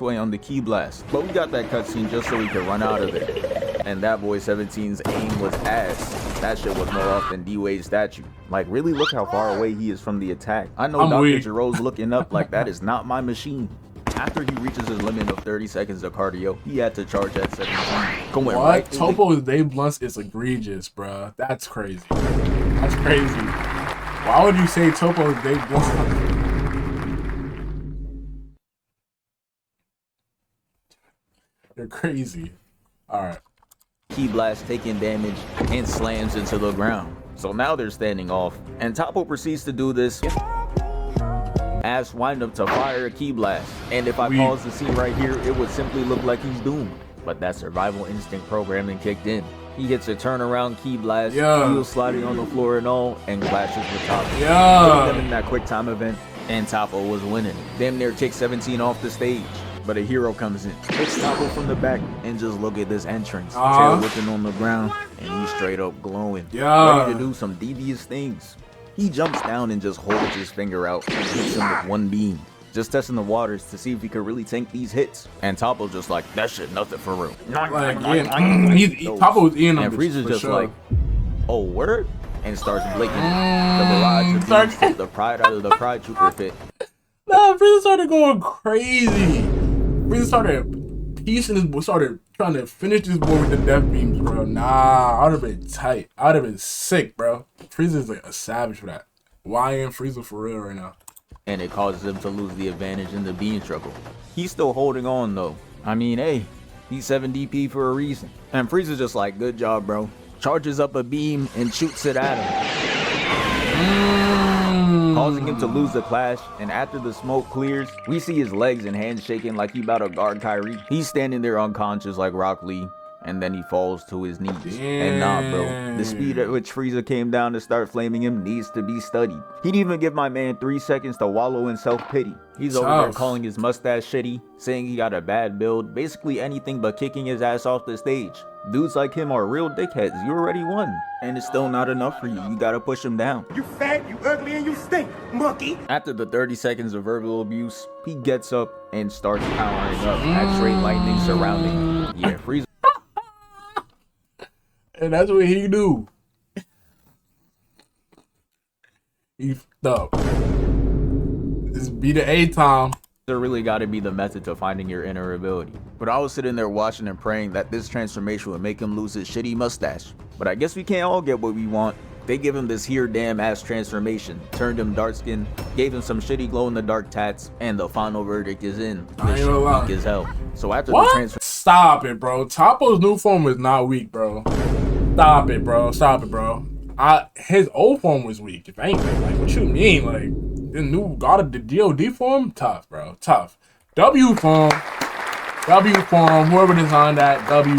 way on the key blast, but we got that cutscene just so we could run out of it. And that boy 17's aim was ass. That shit was more off than D-Wade's statue. Like, really look how far away he is from the attack. I know Dr. Giro's looking up like that is not my machine. After he reaches his limit of 30 seconds of cardio, he had to charge at 17. Going what? Right Toppo's day blunts is egregious, bruh. That's crazy. That's crazy. Why would you say Toppo's day blunts? You're crazy. Alright. Key blast taking damage and slams into the ground. So now they're standing off, and Toppo proceeds to do this as wind up to fire a key blast. And if I pause the scene right here, it would simply look like he's doomed. But that survival instinct programming kicked in. He hits a turnaround key blast, wheels sliding on the floor and all, and clashes with Toppo. Putting them in that quick time event, and Toppo was winning. Damn near kicked 17 off the stage. But a hero comes in, hits Toppo from the back, and just look at this entrance. Tail whipping on the ground, and he's straight up glowing. Ready to do some devious things. He jumps down and just holds his finger out and hits him with one beam. Just testing the waters to see if he could really tank these hits. And Toppo's just like, that shit nothing for real. Toppo's in on and Frieza's just like, oh, word? And starts blinking. The barrage of beams took the pride out of the Pride Trooper fit. Nah, Frieza started going crazy. Frieza started piecing this, started trying to finish this boy with the death beams, bro. Nah, I'd have been tight. I'd have been sick, bro. Frieza's like a savage for that. YN Frieza for real right now. And it causes him to lose the advantage in the beam struggle. He's still holding on though. I mean, hey, he's 7 DP for a reason. And Frieza's just like, good job, bro. Charges up a beam and shoots it at him. Causing him to lose the clash, and after the smoke clears, we see his legs and hands shaking like he about to guard Kyrie. He's standing there unconscious like Rock Lee, and then he falls to his knees. Damn. And nah, bro, the speed at which Frieza came down to start flaming him needs to be studied. He'd even give my man 3 seconds to wallow in self-pity. He's over there calling his mustache shitty, saying he got a bad build, basically anything but kicking his ass off the stage. Dudes like him are real dickheads. You already won. And it's still not enough for you. You gotta push him down. You fat, you ugly, and you stink, monkey. After the 30 seconds of verbal abuse, he gets up and starts powering up. X-ray lightning surrounding him. Yeah, Frieza. And that's what he do. He up. This be the A time. There really got to be the method to finding your inner ability. But I was sitting there watching and praying that this transformation would make him lose his shitty mustache. But I guess we can't all get what we want. They give him this here damn ass transformation, turned him dark skin, gave him some shitty glow in the dark tats, and the final verdict is in. This shit weak as hell. So after the transformation, stop it, bro. Toppo's new form is not weak, bro. Stop it, bro. Stop it, bro. His old form was weak, if anything. Like, what you mean? Like, the new God of the DOD form? Tough, bro. Tough. W form, whoever designed that, W.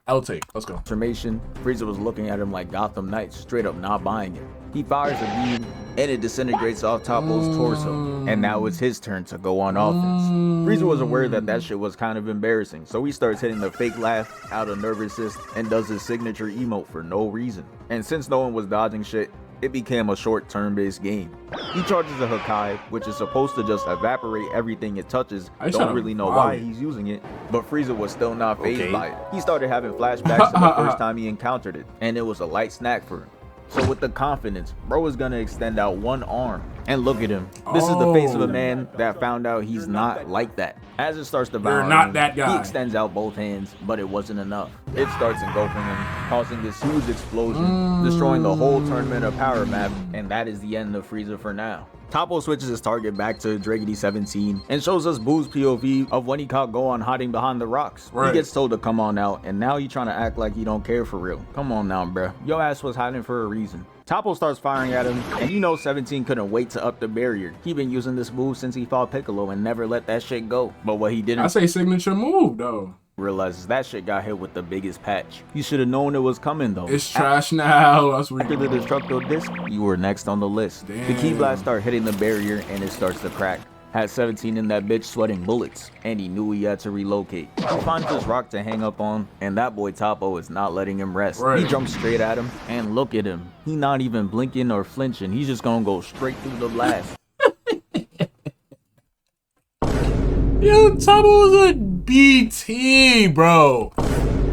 I'll take. Let's go. Transformation. Frieza was looking at him like Gotham Knights, straight up not buying it. He fires a beam, and it disintegrates off Toppo's torso. And now it's his turn to go on offense. Frieza was aware that that shit was kind of embarrassing, so he starts hitting the fake laugh out of nervousness and does his signature emote for no reason. And since no one was dodging shit, it became a short turn-based game. He charges a Hakai, which is supposed to just evaporate everything it touches. Don't really know why he's using it, but Frieza was still not fazed by it. He started having flashbacks to the first time he encountered it, and it was a light snack for him. So with the confidence, bro is gonna extend out one arm. And look at him. This is the face of a man that found out he's not like that. As it starts to You're not that guy. He extends out both hands, but it wasn't enough. It starts engulfing him, causing this huge explosion, destroying the whole tournament of power map, and that is the end of Frieza for now. Toppo switches his target back to Dragedy 17 and shows us Boo's POV of when he caught Gohan hiding behind the rocks. He gets told to come on out, and now he trying to act like he don't care for real. Come on now, bruh. Your ass was hiding for a reason. Toppo starts firing at him, and you know 17 couldn't wait to up the barrier. He been using this move since he fought Piccolo and never let that shit go. But what he didn't— I say signature move, though. Realizes that shit got hit with the biggest patch. You should have known it was coming though. It's trash now. That's weird. After the destructo disc, you were next on the list. Damn. The key blast start hitting the barrier and it starts to crack. Had 17 in that bitch sweating bullets, and he knew he had to relocate. He finds this rock to hang up on, and that boy Toppo is not letting him rest. He jumps straight at him, and look at him. He not even blinking or flinching. He's just gonna go straight through the blast. Yo, Toppo's a BT, bro.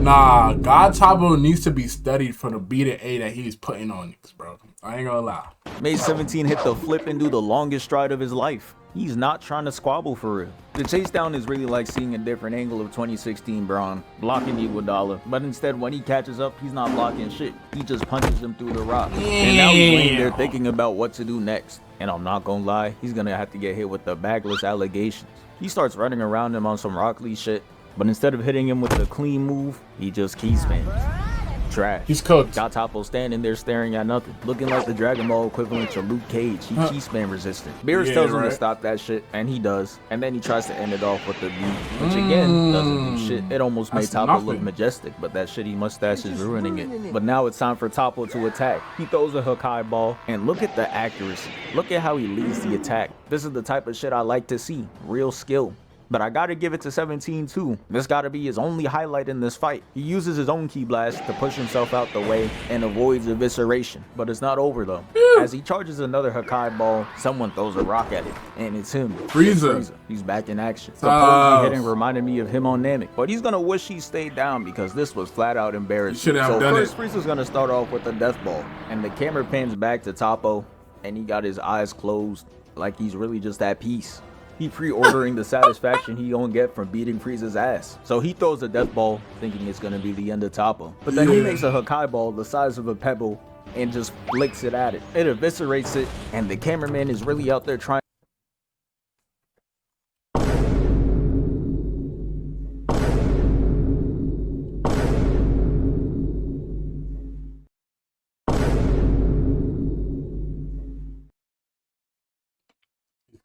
Nah, God Toppo needs to be studied for the B to A that he's putting on niggas, bro. I ain't gonna lie. Made 17 hit the flip and do the longest stride of his life. He's not trying to squabble for real. The chase down is really like seeing a different angle of 2016 Braun, blocking Iguodala, but instead when he catches up, he's not blocking shit. He just punches him through the rock. And now he's laying there thinking about what to do next. And I'm not gonna lie, he's gonna have to get hit with the bagless allegations. He starts running around him on some Rock Lee shit, but instead of hitting him with the clean move, he just key spams. Trash. He's cooked. Got Toppo standing there staring at nothing, looking like the Dragon Ball equivalent to Luke Cage. He key spam resistant. Beerus tells him to stop that shit, and he does. And then he tries to end it off with the V, which again doesn't do shit. It almost made Toppo look majestic, but that shitty mustache is ruining it. But now it's time for Toppo to attack. He throws a Hakai ball, and look at the accuracy. Look at how he leads the attack. This is the type of shit I like to see. Real skill. But I gotta give it to 17 too. This gotta be his only highlight in this fight. He uses his own key blast to push himself out the way and avoids evisceration. But it's not over though. As he charges another Hakai ball, someone throws a rock at it. And it's him. Frieza. He's back in action. The pose he hitting reminded me of him on Namek. But he's gonna wish he stayed down because this was flat out embarrassing. So first Frieza's gonna start off with a death ball. And the camera pans back to Toppo. And he got his eyes closed like he's really just at peace. He pre-ordering the satisfaction he gonna get from beating Frieza's ass. So he throws a death ball, thinking it's gonna be the end of Toppo. But then he makes a Hakai ball the size of a pebble and just flicks it at it. It eviscerates it, and the cameraman is really out there trying.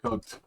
Cooked.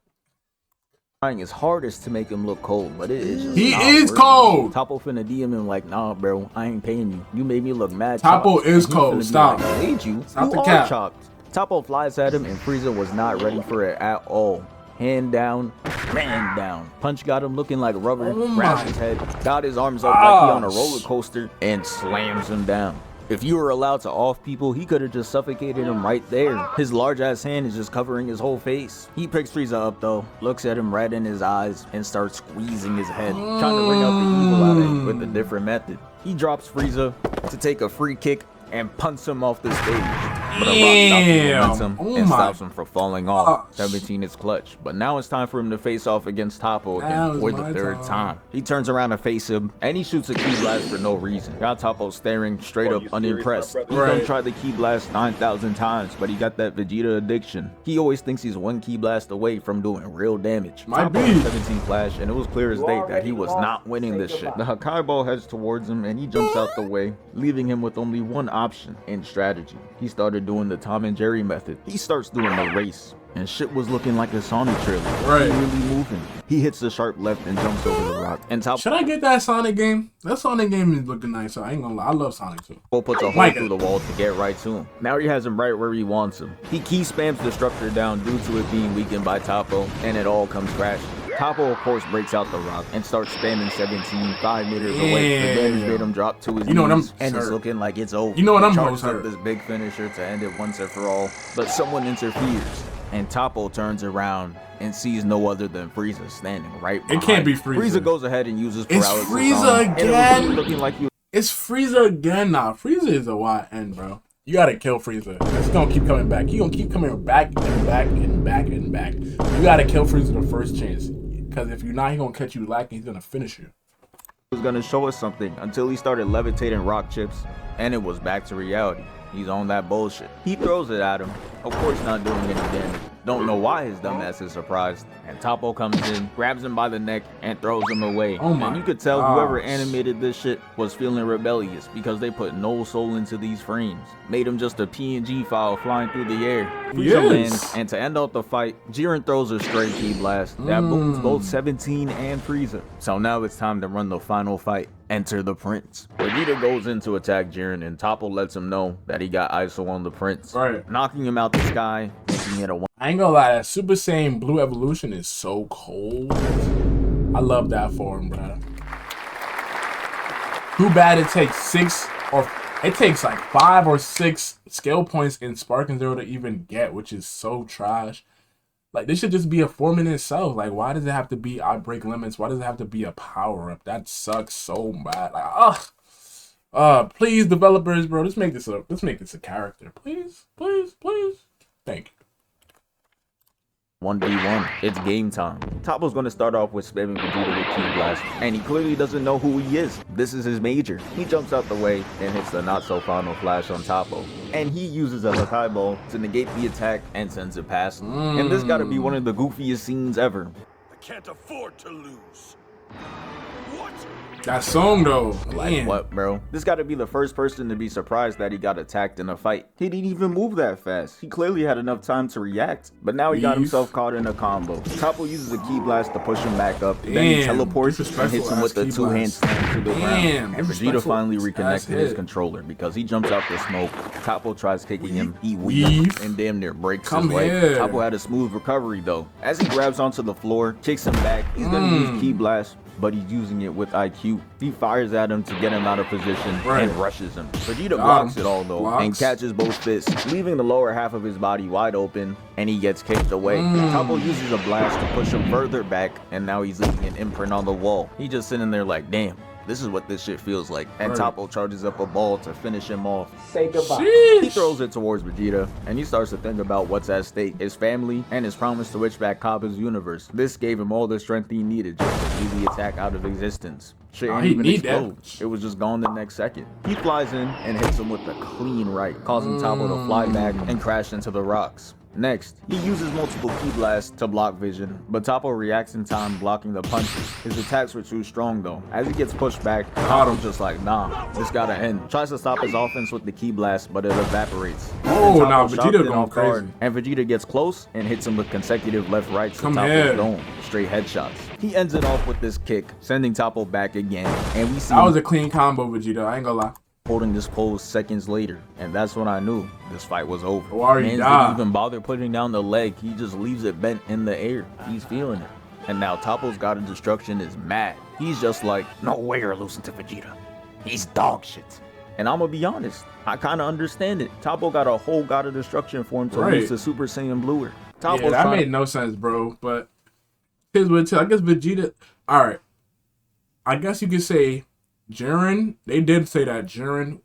Trying his hardest to make him look cold, but it is just he not is working. cold. Toppo finna DM him like, nah, bro, I ain't paying you. You made me look mad. Toppo chopped. is And he cold. finna be Stop. Like, I made you. Stop You the are cap. chopped. Toppo flies at him, and Frieza was not ready for it at all. Hand down, man down. Punch got him looking like rubber. Grabs his head, got his arms up like he on a roller coaster, and slams him down. If you were allowed to off people, he could have just suffocated him right there. His large ass hand is just covering his whole face. He picks Frieza up though, looks at him right in his eyes, and starts squeezing his head, trying to bring out the evil out of him with a different method. He drops Frieza to take a free kick and punts him off the stage. But a rock stops the momentum and stops him from falling off. 17 is clutch. But now it's time for him to face off against Toppo again for the third time. He turns around to face him, and he shoots a key blast for no reason. Got Toppo staring straight up unimpressed. He done tried the key blast 9,000 times, but he got that Vegeta addiction. He always thinks he's one key blast away from doing real damage. Toppo had 17 flash, and it was clear as day that he was not winning this shit. The Hakai ball heads towards him, and he jumps out the way, leaving him with only one option in strategy. He started doing the Tom and Jerry method. He starts doing the race, and shit was looking like a Sonic trailer. He really moving. He hits the sharp left and jumps over the rock. And Toppo, should I get that Sonic game? That Sonic game is looking nice, so I ain't gonna lie. I love Sonic too. Puts a hole through the wall to get right to him. Now he has him right where he wants him. He key spams Destructor down due to it being weakened by Toppo, and it all comes crashing. Toppo, of course, breaks out the rock and starts spamming 17 5 meters away. The damage made him drop to his knees, and it's looking like it's over. You know what I'm charges up this big finisher to end it once and for all, but someone interferes, and Toppo turns around and sees no other than Frieza standing right behind. It can't be Frieza. Frieza goes ahead and uses paralysis. It's Frieza again. And looking like it's Frieza again. Nah, Frieza is a YN, bro. You gotta kill Frieza. It's gonna keep coming back. He gonna keep coming back and back and back and back. You gotta kill Frieza the first chance. Because if you're not, he's gonna catch you lacking. He's gonna finish you. He was gonna show us something until he started levitating rock chips, and it was back to reality. He's on that bullshit. He throws it at him, of course not doing any damage. Don't know why his dumbass is surprised. And Toppo comes in, grabs him by the neck, and throws him away. And you could tell whoever animated this shit was feeling rebellious because they put no soul into these frames. Made him just a PNG file flying through the air. Frieza lands, and to end out the fight, Jiren throws a straight key blast that booms both 17 and Frieza. So now it's time to run the final fight. Enter the Prince. Vegeta goes in to attack Jiren, and Toppo lets him know that he got ISO on the Prince. Knocking him out the sky, making it a one. I ain't gonna lie, that Super Saiyan Blue Evolution is so cold. I love that for him, bro. Too bad it takes it takes like 5 or 6 skill points in Sparking Zero to even get, which is so trash. Like, this should just be a form in itself. Like, why does it have to be I break limits? Why does it have to be a power-up? That sucks so bad. Like, ugh. Please, developers, bro, let's make this a character. Please, please, please. Thank you. 1v1. It's game time. Toppo's gonna start off with spamming Vegeta with Ki Blast, and he clearly doesn't know who he is. This is his major. He jumps out the way and hits the not so final flash on Toppo. And he uses a Hakai Ball to negate the attack and sends it past him. And this gotta be one of the goofiest scenes ever. I can't afford to lose. What? That song though, Like what, bro? This gotta be the first person to be surprised that he got attacked in a fight. He didn't even move that fast. He clearly had enough time to react. But now he got himself caught in a combo. Toppo uses a Ki Blast to push him back up. Then he teleports and hits him with the two-hand slam to the ground. And Vegeta finally reconnected his controller because he jumps out the smoke. Toppo tries kicking him. He weaves and damn near breaks his leg. Toppo had a smooth recovery though. As he grabs onto the floor, kicks him back, he's gonna use Ki Blast, but he's using it with IQ. He fires at him to get him out of position and rushes him. Vegeta blocks it all though and catches both fists, leaving the lower half of his body wide open, and he gets kicked away. Toppo uses a blast to push him further back, and now he's leaving an imprint on the wall. He's just sitting there like, damn, this is what this shit feels like. And Toppo charges up a ball to finish him off. Say goodbye. He throws it towards Vegeta, and he starts to think about what's at stake, his family, and his promise to witch back Kappa's universe. This gave him all the strength he needed just to beat the attack out of existence. Shit didn't even explode. It was just gone the next second. He flies in and hits him with a clean right, causing Toppo to fly back and crash into the rocks. Next, he uses multiple Ki Blasts to block vision, but Toppo reacts in time, blocking the punches. His attacks were too strong though. As he gets pushed back, Toppo's just like, nah, this gotta end. Tries to stop his offense with the Ki Blast, but it evaporates. Oh, now Vegeta going crazy. And Vegeta gets close and hits him with consecutive left-rights to Toppo's dome. Straight headshots. He ends it off with this kick, sending Toppo back again. And we see that was a clean combo, Vegeta. I ain't gonna lie. Holding this pose seconds later, and that's when I knew this fight was over. Mans didn't even bother putting down the leg. He just leaves it bent in the air. He's feeling it. And now Toppo's God of Destruction is mad. He's just like, no way you're losing to Vegeta. He's dog shit. And I'm gonna be honest, I kind of understand it. Toppo got a whole God of Destruction form to lose to Super Saiyan Bluer. Yeah, that made no sense, bro. But here's what I guess Vegeta. All right, I guess you could say Jiren. They did say that Jiren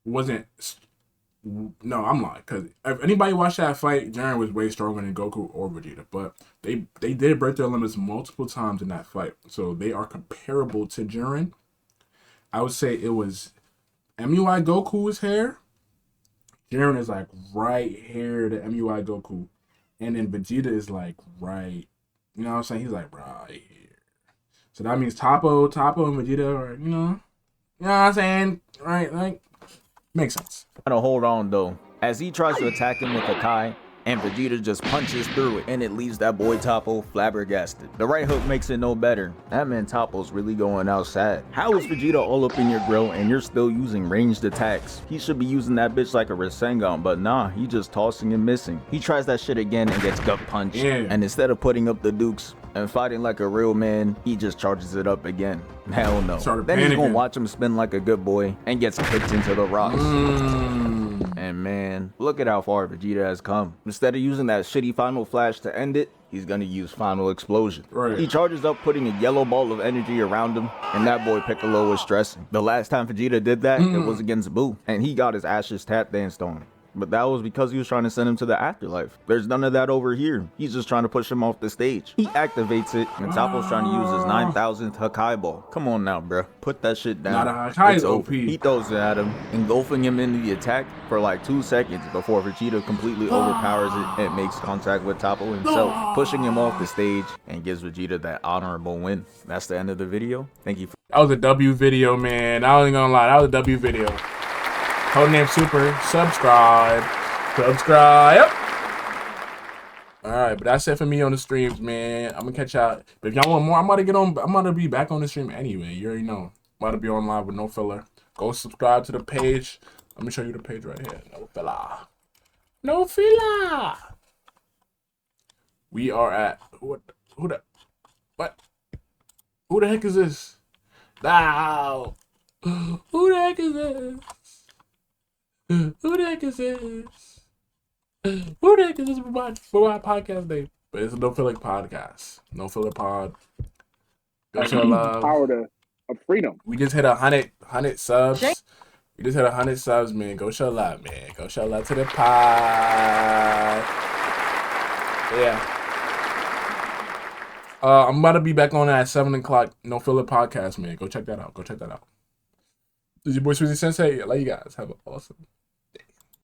wasn't. No, I'm lying. Because if anybody watched that fight, Jiren was way stronger than Goku or Vegeta. But they did break their limits multiple times in that fight, so they are comparable to Jiren. I would say it was MUI Goku's hair. Jiren is like right here to MUI Goku. And then Vegeta is like right, you know what I'm saying? He's like right here. So that means Toppo and Vegeta are, you know what I'm saying? Right, like, makes sense. Gotta hold on though, as he tries to attack him with a Kai, and Vegeta just punches through it, and it leaves that boy Toppo flabbergasted. The right hook makes it no better. That man Toppo's really going outside. How is Vegeta all up in your grill and you're still using ranged attacks? He should be using that bitch like a Rasengan, but nah, he just tossing and missing. He tries that shit again and gets gut punched, and instead of putting up the dukes and fighting like a real man, he just charges it up again. Hell no. Then he's gonna watch him spin like a good boy and gets kicked into the rocks. And man, look at how far Vegeta has come. Instead of using that shitty final flash to end it, he's gonna use final explosion. He charges up, putting a yellow ball of energy around him, and that boy Piccolo was stressing. The last time Vegeta did that, it was against Buu, and he got his ashes tap danced on. But that was because he was trying to send him to the afterlife. There's none of that over here. He's just trying to push him off the stage. He activates it, and Toppo's trying to use his 9,000th Hakai Ball. Come on now, bro. Put that shit down. Not a Hakai, it's OP. He throws it at him, engulfing him into the attack for like 2 seconds before Vegeta completely overpowers it and makes contact with Toppo himself, pushing him off the stage and gives Vegeta that honorable win. That's the end of the video. Thank you. That was a W video, man. I wasn't gonna lie. That was a W video. Codename Super. Subscribe. Alright, but that's it for me on the streams, man. I'm gonna catch y'all. But if y'all want more, I'm gonna be back on the stream anyway. You already know. I'm gonna be on live with no filler. Go subscribe to the page. Let me show you the page right here. No filler. No filler. We are at who the heck is this? Wow. Who the heck is this? Who the heck is this? Who the heck is this for my podcast name? But it's a No Filler podcast. No Filler Pod. Go show love. Power of freedom. We just hit 100 subs. We just hit 100 subs, man. Go show love, man. Go show love to the pod. Yeah. I'm about to be back on at 7 o'clock. No Filler Podcast, man. Go check that out. This is your boy Frieza Sensei. I love you guys. Have an awesome